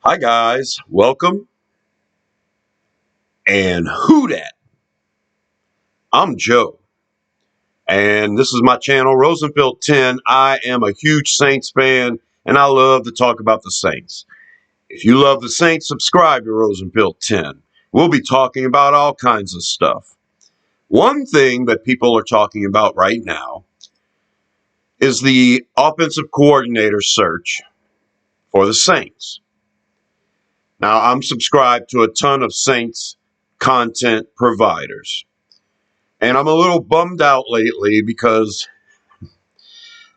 Hi guys, welcome. And who dat? I'm Joe, and this is my channel, Rosenfield 10. I am a huge Saints fan, and I love to talk about the Saints. If you love the Saints, subscribe to Rosenfield 10. We'll be talking about all kinds of stuff. One thing that people are talking about right now is the offensive coordinator search for the Saints. Now, I'm subscribed to a ton of Saints content providers. And I'm a little bummed out lately because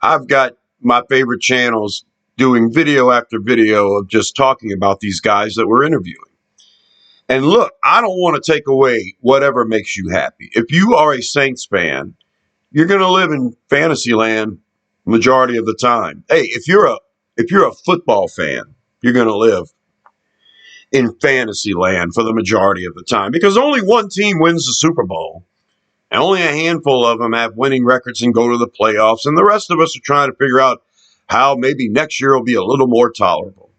I've got my favorite channels doing video after video of just talking about these guys that we're interviewing. And look, I don't want to take away whatever makes you happy. If you are a Saints fan, you're going to live in fantasy land majority of the time. Hey, if you're a football fan, you're going to live in fantasy land for the majority of the time because only one team wins the Super Bowl. And only a handful of them have winning records and go to the playoffs. And the rest of us are trying to figure out how maybe next year will be a little more tolerable.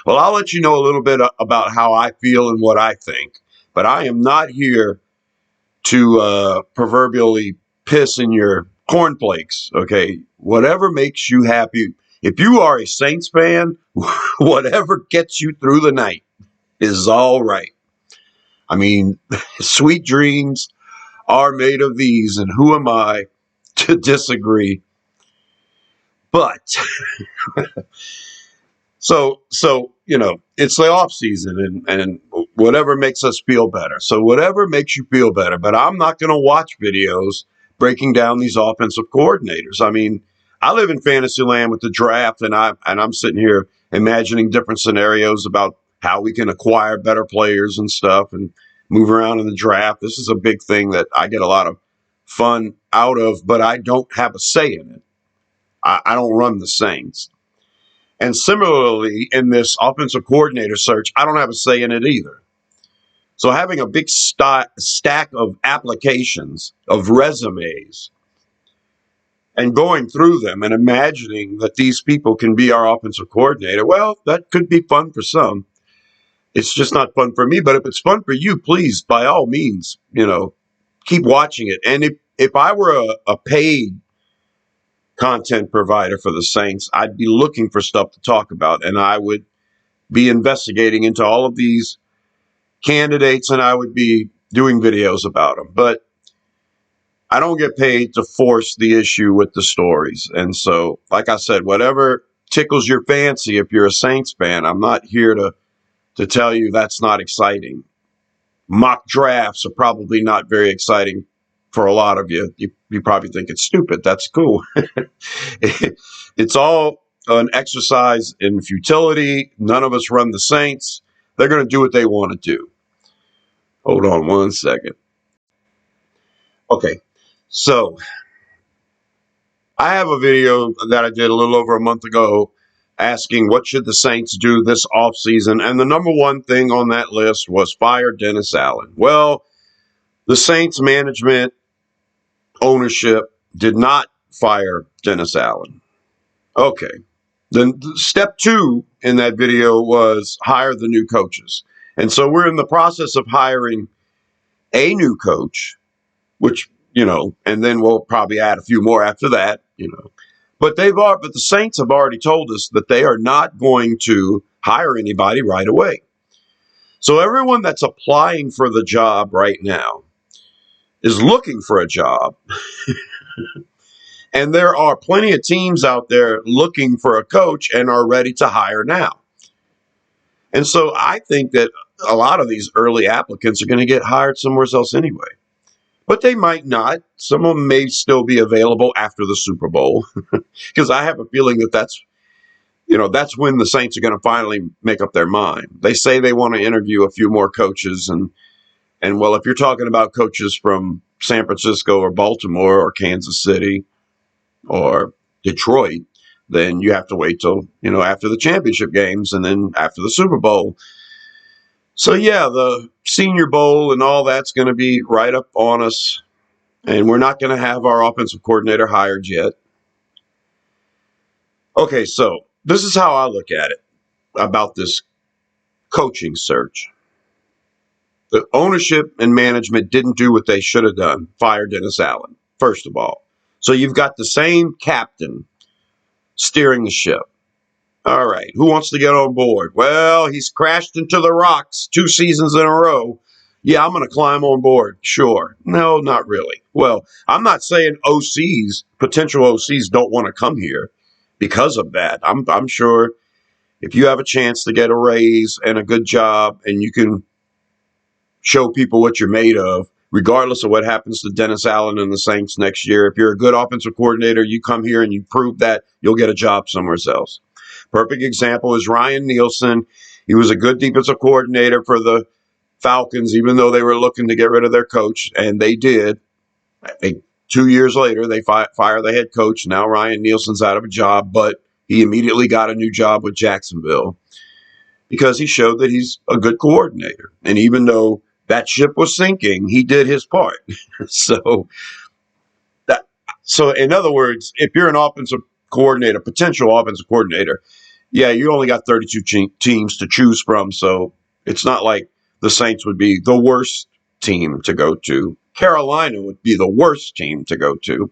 Well, I'll let you know a little bit about how I feel and what I think. But I am not here to proverbially piss in your cornflakes, okay? Whatever makes you happy. If you are a Saints fan, whatever gets you through the night is all right. I mean, sweet dreams are made of these, and who am I to disagree? But so it's the off season, and whatever makes us feel better. So whatever makes you feel better. But I'm not going to watch videos breaking down these offensive coordinators. I mean, I live in fantasy land with the draft, and I'm sitting here imagining different scenarios about how we can acquire better players and stuff, and move around in the draft. This is a big thing that I get a lot of fun out of, but I don't have a say in it. I don't run the Saints. And similarly, in this offensive coordinator search, I don't have a say in it either. So having a big stack of applications, of resumes, and going through them and imagining that these people can be our offensive coordinator, well, that could be fun for some. It's just not fun for me, but if it's fun for you, please, by all means, keep watching it. And if I were a paid content provider for the Saints, I'd be looking for stuff to talk about, and I would be investigating into all of these candidates, and I would be doing videos about them. But I don't get paid to force the issue with the stories. And so, like I said, whatever tickles your fancy, if you're a Saints fan, I'm not here to tell you that's not exciting. Mock drafts are probably not very exciting for a lot of you. You probably think it's stupid. That's cool. It's all an exercise in futility. None of us run the Saints. They're going to do what they want to do. Hold on one second. Okay, so I have a video that I did a little over a month ago asking what should the Saints do this offseason, and the number one thing on that list was fire Dennis Allen. Well, the Saints management ownership did not fire Dennis Allen. Okay. Then step 2 in that video was hire the new coaches. And so we're in the process of hiring a new coach, which, and then we'll probably add a few more after that, But the Saints have already told us that they are not going to hire anybody right away. So everyone that's applying for the job right now is looking for a job. And there are plenty of teams out there looking for a coach and are ready to hire now. And so I think that a lot of these early applicants are going to get hired somewhere else anyway. But they might not. Some of them may still be available after the Super Bowl, because I have a feeling that that's when the Saints are going to finally make up their mind. They say they want to interview a few more coaches, and well, if you're talking about coaches from San Francisco or Baltimore or Kansas City or Detroit, then you have to wait till after the championship games and then after the Super Bowl. So yeah, the Senior Bowl and all that's going to be right up on us, and we're not going to have our offensive coordinator hired yet. Okay, so this is how I look at it about this coaching search. The ownership and management didn't do what they should have done. Fire Dennis Allen, first of all. So you've got the same captain steering the ship. All right, who wants to get on board? Well, he's crashed into the rocks 2 seasons in a row. Yeah, I'm going to climb on board. Sure. No, not really. Well, I'm not saying potential OCs don't want to come here because of that. I'm sure if you have a chance to get a raise and a good job and you can show people what you're made of, regardless of what happens to Dennis Allen and the Saints next year, if you're a good offensive coordinator, you come here and you prove that, you'll get a job somewhere else. Perfect example is Ryan Nielsen. He was a good defensive coordinator for the Falcons, even though they were looking to get rid of their coach, and they did. 2 years later, they fire the head coach. Now Ryan Nielsen's out of a job, but he immediately got a new job with Jacksonville because he showed that he's a good coordinator. And even though that ship was sinking, he did his part. So in other words, if you're an offensive coordinator, potential offensive coordinator, yeah, you only got 32 teams to choose from. So it's not like the Saints would be the worst team to go to. Carolina would be the worst team to go to.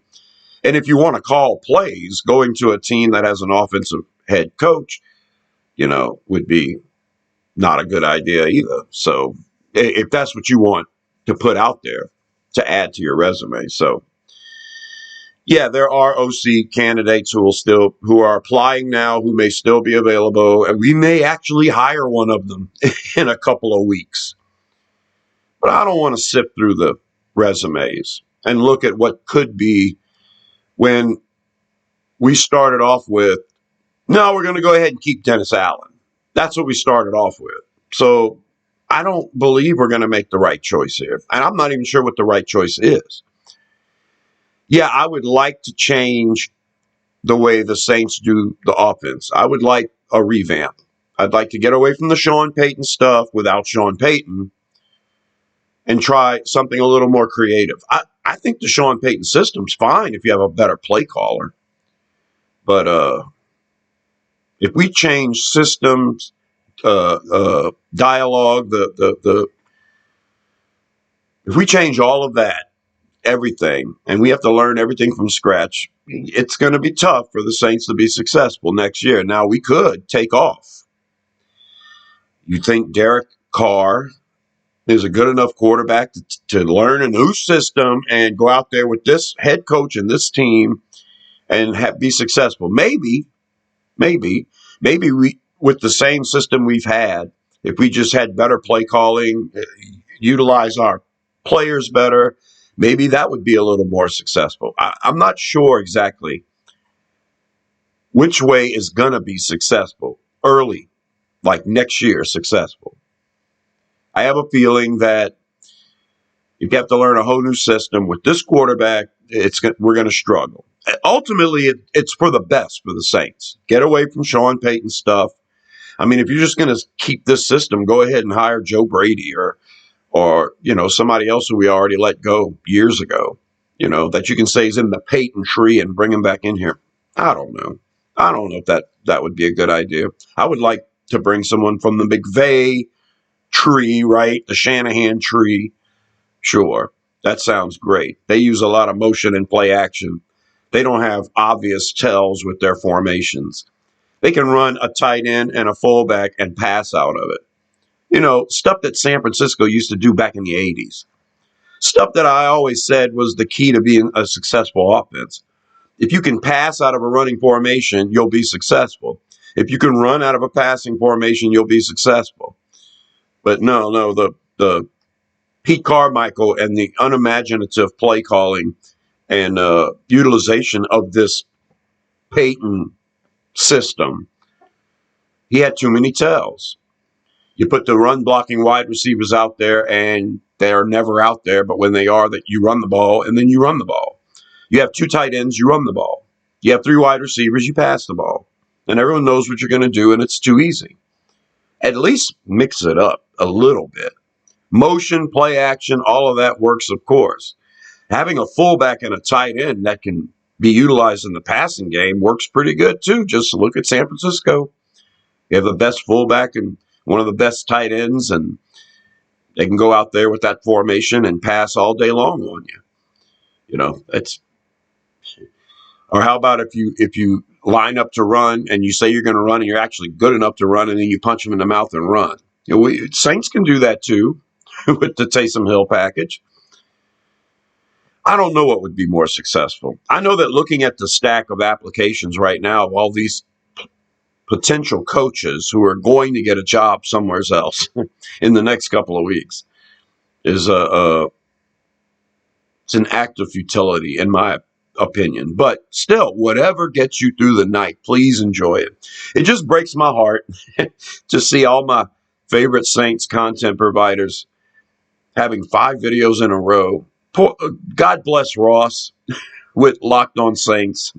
And if you want to call plays, going to a team that has an offensive head coach, would be not a good idea either. So if that's what you want to put out there to add to your resume. So yeah, there are OC candidates who are applying now, who may still be available, and we may actually hire one of them in a couple of weeks. But I don't want to sift through the resumes and look at what could be when we started off with, no, we're going to go ahead and keep Dennis Allen. That's what we started off with. So I don't believe we're going to make the right choice here. And I'm not even sure what the right choice is. Yeah, I would like to change the way the Saints do the offense. I would like a revamp. I'd like to get away from the Sean Payton stuff without Sean Payton and try something a little more creative. I think the Sean Payton system's fine if you have a better play caller. But if we change systems, dialogue, if we change all of that, everything, and we have to learn everything from scratch, it's going to be tough for the Saints to be successful next year. Now, we could take off. You think Derek Carr is a good enough quarterback to learn a new system and go out there with this head coach and this team and be successful? Maybe we, with the same system we've had, if we just had better play calling, utilize our players better, maybe that would be a little more successful. I'm not sure exactly which way is going to be successful early, like next year successful. I have a feeling that if you have to learn a whole new system with this quarterback, we're going to struggle. Ultimately, it's for the best for the Saints. Get away from Sean Payton stuff. I mean, if you're just going to keep this system, go ahead and hire Joe Brady or somebody else who we already let go years ago, that you can say is in the Payton tree and bring him back in here. I don't know if that would be a good idea. I would like to bring someone from the McVay tree, right? The Shanahan tree. Sure, that sounds great. They use a lot of motion and play action. They don't have obvious tells with their formations. They can run a tight end and a fullback and pass out of it. Stuff that San Francisco used to do back in the 80s. Stuff that I always said was the key to being a successful offense. If you can pass out of a running formation, you'll be successful. If you can run out of a passing formation, you'll be successful. But no, the Pete Carmichael and the unimaginative play calling and utilization of this Payton system, he had too many tells. You put the run blocking wide receivers out there and they are never out there, but when they are, that you run the ball and then you run the ball. You have 2 tight ends, you run the ball. You have 3 wide receivers, you pass the ball. And everyone knows what you're going to do, and it's too easy. At least mix it up a little bit. Motion, play action, all of that works, of course. Having a fullback and a tight end that can be utilized in the passing game works pretty good, too. Just look at San Francisco. You have the best fullback and one of the best tight ends, and they can go out there with that formation and pass all day long on you. You know, it's or how about if you line up to run and you say you're going to run and you're actually good enough to run and then you punch them in the mouth and run. You know, Saints can do that too with the Taysom Hill package. I don't know what would be more successful. I know that looking at the stack of applications right now of all these potential coaches who are going to get a job somewhere else in the next couple of weeks is it's an act of futility in my opinion. But still, whatever gets you through the night, please enjoy it. It just breaks my heart to see all my favorite Saints content providers having 5 videos in a row. God bless Ross with Locked On Saints.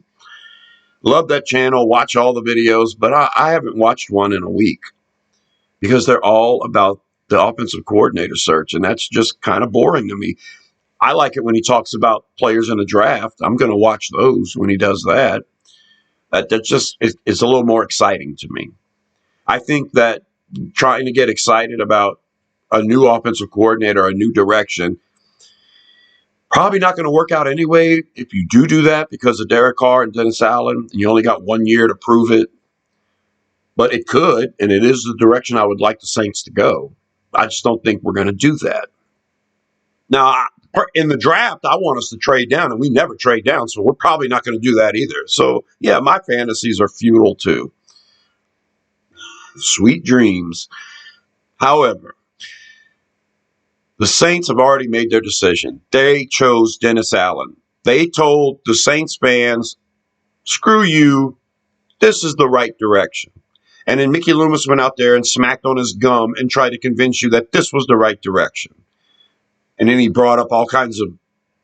Love that channel, watch all the videos, but I haven't watched one in a week because they're all about the offensive coordinator search, and that's just kind of boring to me. I like it when he talks about players in the draft. I'm going to watch those when he does that. That just is a little more exciting to me. I think that trying to get excited about a new offensive coordinator, a new direction, probably not going to work out anyway if you do that because of Derek Carr and Dennis Allen. You only got 1 year to prove it. But it could, and it is the direction I would like the Saints to go. I just don't think we're going to do that. Now, in the draft, I want us to trade down, and we never trade down, so we're probably not going to do that either. So, yeah, my fantasies are futile too. Sweet dreams. However, the Saints have already made their decision. They chose Dennis Allen. They told the Saints fans, screw you, this is the right direction. And then Mickey Loomis went out there and smacked on his gum and tried to convince you that this was the right direction. And then he brought up all kinds of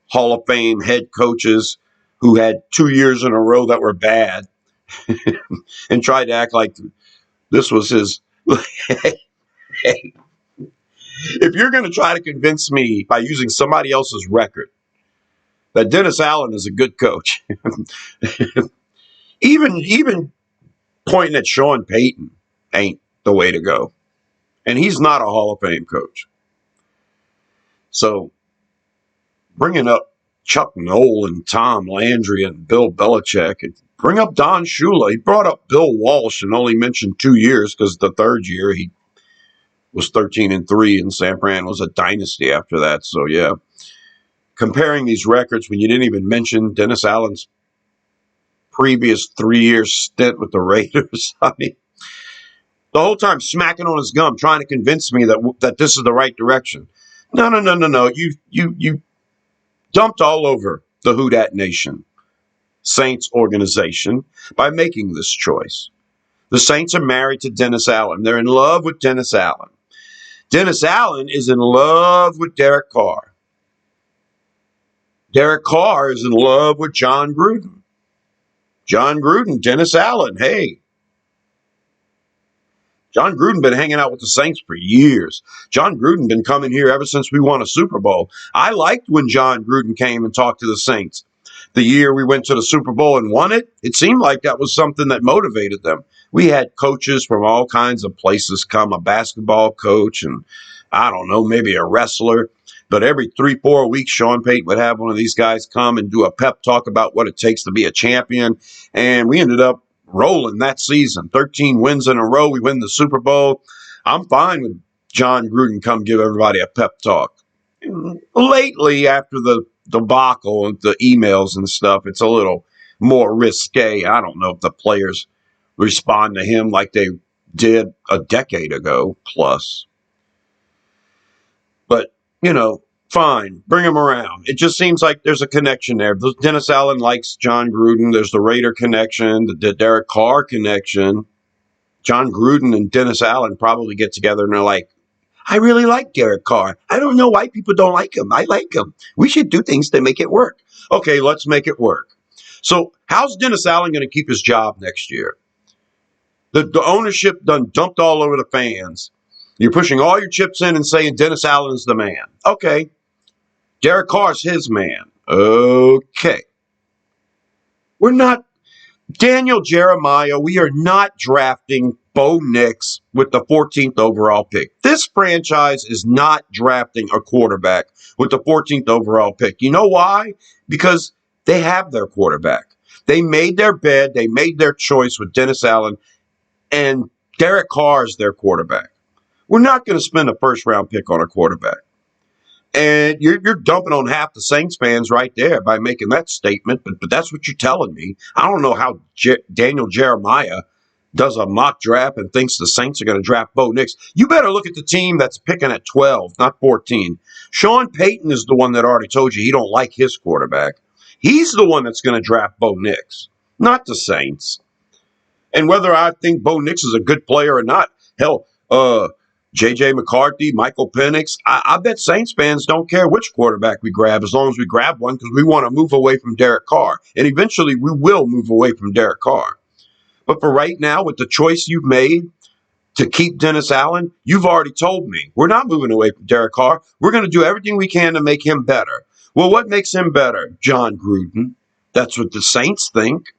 Hall of Fame head coaches who had 2 years in a row that were bad and tried to act like this was his. Hey, if you're going to try to convince me by using somebody else's record that Dennis Allen is a good coach, even pointing at Sean Payton ain't the way to go. And he's not a Hall of Fame coach. So bringing up Chuck Noll and Tom Landry and Bill Belichick, and bring up Don Shula. He brought up Bill Walsh and only mentioned 2 years because the third year he was 13-3 and San Fran was a dynasty after that. So, yeah, comparing these records when you didn't even mention Dennis Allen's previous 3-year stint with the Raiders. I mean, the whole time smacking on his gum, trying to convince me that this is the right direction. No. You dumped all over the Who Dat Nation Saints organization by making this choice. The Saints are married to Dennis Allen. They're in love with Dennis Allen. Dennis Allen is in love with Derek Carr. Derek Carr is in love with John Gruden. John Gruden, Dennis Allen, hey. John Gruden been hanging out with the Saints for years. John Gruden been coming here ever since we won a Super Bowl. I liked when John Gruden came and talked to the Saints. The year we went to the Super Bowl and won it, it seemed like that was something that motivated them. We had coaches from all kinds of places come, a basketball coach and, I don't know, maybe a wrestler. But every 3-4 weeks, Sean Payton would have one of these guys come and do a pep talk about what it takes to be a champion. And we ended up rolling that season. 13 wins in a row. We win the Super Bowl. I'm fine with John Gruden come give everybody a pep talk. Lately, after the debacle and the emails and stuff, it's a little more risque. I don't know if the players respond to him like they did a decade ago plus. But, you know, fine, bring him around. It just seems like there's a connection there. Dennis Allen likes John Gruden. There's the Raider connection, the Derek Carr connection. John Gruden and Dennis Allen probably get together and they're like, I really like Derek Carr. I don't know why people don't like him. I like him. We should do things to make it work. Okay, let's make it work. So how's Dennis Allen going to keep his job next year? The ownership done dumped all over the fans. You're pushing all your chips in and saying Dennis Allen's the man. Okay. Derek Carr's his man. Okay. We're not Daniel Jeremiah, we are not drafting Bo Nix with the 14th overall pick. This franchise is not drafting a quarterback with the 14th overall pick. You know why? Because they have their quarterback. They made their bed. They made their choice with Dennis Allen, and Derek Carr is their quarterback. We're not going to spend a first-round pick on a quarterback. And you're dumping on half the Saints fans right there by making that statement, but that's what you're telling me. I don't know how Daniel Jeremiah does a mock draft and thinks the Saints are going to draft Bo Nix. You better look at the team that's picking at 12, not 14. Sean Payton is the one that already told you he don't like his quarterback. He's the one that's going to draft Bo Nix, not the Saints. And whether I think Bo Nix is a good player or not, hell, J.J. McCarthy, Michael Penix, I bet Saints fans don't care which quarterback we grab as long as we grab one because we want to move away from Derek Carr. And eventually we will move away from Derek Carr. But for right now, with the choice you've made to keep Dennis Allen, you've already told me we're not moving away from Derek Carr. We're going to do everything we can to make him better. Well, what makes him better? John Gruden. That's what the Saints think.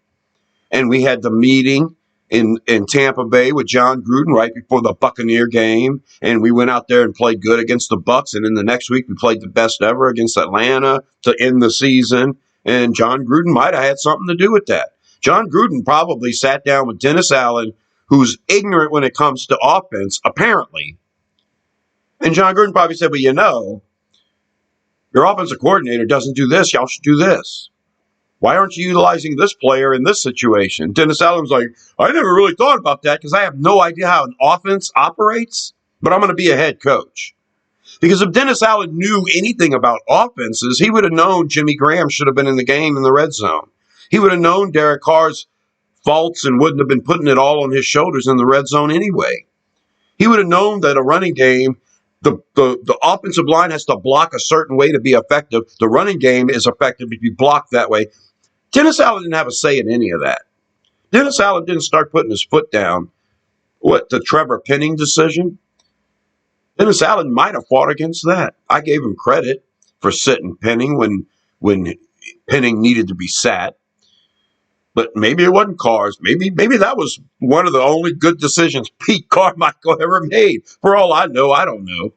And we had the meeting in Tampa Bay with John Gruden right before the Buccaneer game, and we went out there and played good against the Bucs. And then the next week we played the best ever against Atlanta to end the season. And John Gruden might have had something to do with that. John Gruden probably sat down with Dennis Allen, who's ignorant when it comes to offense, apparently. And John Gruden probably said, well, you know, your offensive coordinator doesn't do this. Y'all should do this. Why aren't you utilizing this player in this situation? Dennis Allen's like, I never really thought about that because I have no idea how an offense operates, but I'm going to be a head coach. Because if Dennis Allen knew anything about offenses, he would have known Jimmy Graham should have been in the game in the red zone. He would have known Derek Carr's faults and wouldn't have been putting it all on his shoulders in the red zone anyway. He would have known that a running game, the offensive line has to block a certain way to be effective. The running game is effective if you block that way. Dennis Allen didn't have a say in any of that. Dennis Allen didn't start putting his foot down. What, the Trevor Penning decision? Dennis Allen might have fought against that. I gave him credit for sitting Penning when Penning needed to be sat. But maybe it wasn't Carr's. Maybe that was one of the only good decisions Pete Carmichael ever made. For all I know, I don't know.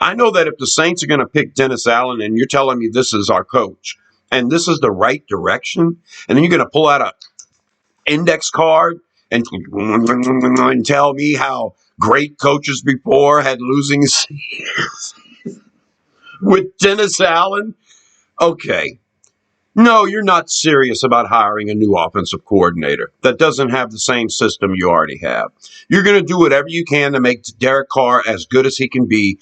I know that if the Saints are going to pick Dennis Allen and you're telling me this is our coach, and this is the right direction, and then you're going to pull out an index card and tell me how great coaches before had losing seasons with Dennis Allen? Okay. No, you're not serious about hiring a new offensive coordinator that doesn't have the same system you already have. You're going to do whatever you can to make Derek Carr as good as he can be,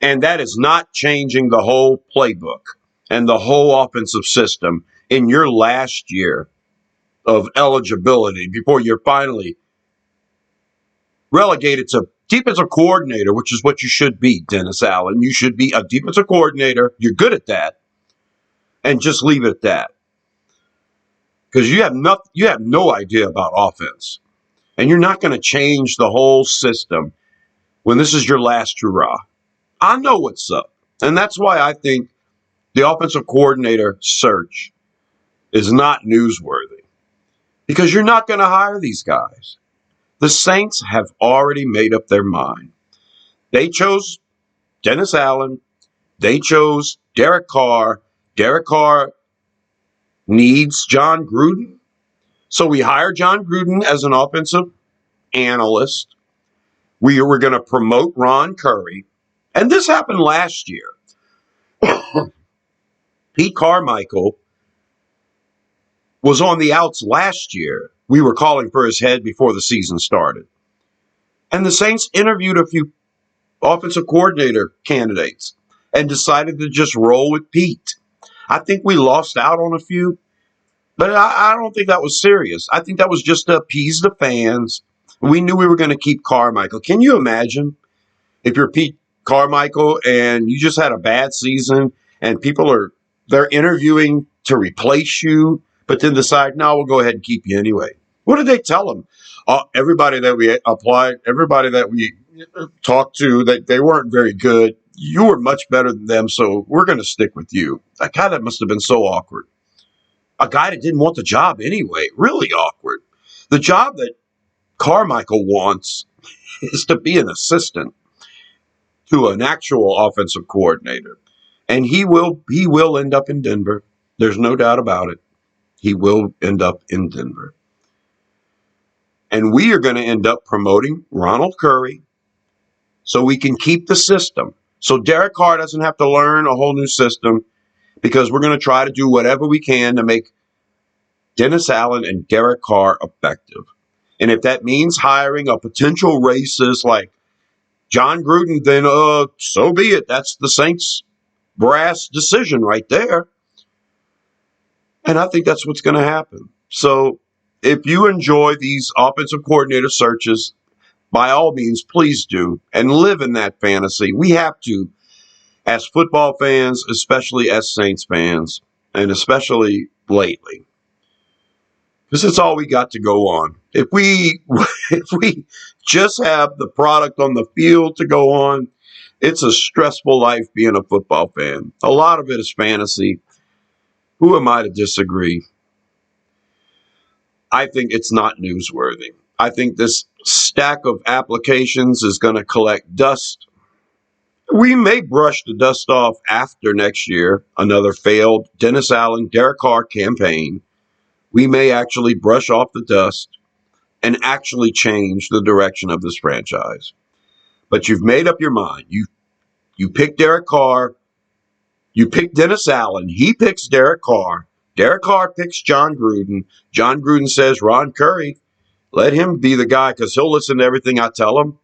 and that is not changing the whole playbook and the whole offensive system in your last year of eligibility before you're finally relegated to defensive coordinator, which is what you should be, Dennis Allen. You should be a defensive coordinator. You're good at that. And just leave it at that. Because you have no idea about offense. And you're not going to change the whole system when this is your last hurrah. I know what's up. And that's why I think the offensive coordinator search is not newsworthy. Because you're not going to hire these guys. The Saints have already made up their mind. They chose Dennis Allen. They chose Derek Carr. Derek Carr needs John Gruden. So we hire John Gruden as an offensive analyst. We were going to promote Ron Curry. And this happened last year. Pete Carmichael was on the outs last year. We were calling for his head before the season started. And the Saints interviewed a few offensive coordinator candidates and decided to just roll with Pete. I think we lost out on a few, but I don't think that was serious. I think that was just to appease the fans. We knew we were going to keep Carmichael. Can you imagine if you're Pete Carmichael and you just had a bad season and they're interviewing to replace you, but then decide, no, we'll go ahead and keep you anyway. What did they tell him? Everybody that we applied, everybody that we talked to, that they weren't very good. You were much better than them, so we're going to stick with you. God, that must have been so awkward. A guy that didn't want the job anyway. Really awkward. The job that Carmichael wants is to be an assistant to an actual offensive coordinator. And he will end up in Denver. There's no doubt about it. He will end up in Denver. And we are going to end up promoting Ronald Curry so we can keep the system. So Derek Carr doesn't have to learn a whole new system, because we're going to try to do whatever we can to make Dennis Allen and Derek Carr effective. And if that means hiring a potential racist like John Gruden, then so be it. That's the Saints brass decision right there. And I think that's what's going to happen. So if you enjoy these offensive coordinator searches, by all means, please do, and live in that fantasy. We have to, as football fans, especially as Saints fans, and especially lately, because it's all we got to go on. If we if we just have the product on the field to go on, it's a stressful life being a football fan. A lot of it is fantasy. Who am I to disagree? I think it's not newsworthy. I think this stack of applications is going to collect dust. We may brush the dust off after next year, another failed Dennis Allen, Derek Carr campaign. We may actually brush off the dust and actually change the direction of this franchise. But you've made up your mind. You pick Derek Carr. You pick Dennis Allen. He picks Derek Carr. Derek Carr picks John Gruden. John Gruden says, Ron Curry, let him be the guy because he'll listen to everything I tell him,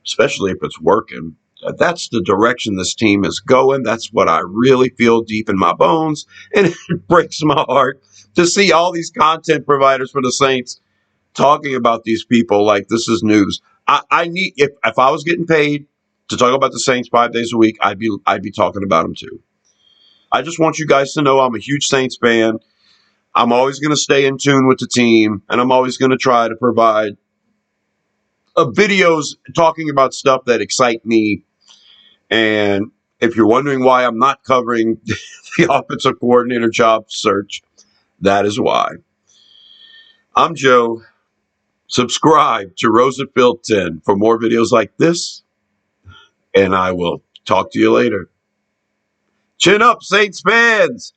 especially if it's working. That's the direction this team is going. That's what I really feel deep in my bones. And it breaks my heart to see all these content providers for the Saints talking about these people like this is news. I need, if I was getting paid to talk about the Saints 5 days a week, I'd be talking about them too. I just want you guys to know I'm a huge Saints fan. I'm always going to stay in tune with the team, and I'm always going to try to provide videos talking about stuff that excite me. And if you're wondering why I'm not covering the offensive coordinator job search, that is why. I'm Joe. Subscribe to Rosenfield 10 for more videos like this, and I will talk to you later. Chin up, Saints fans,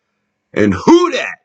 and who dat?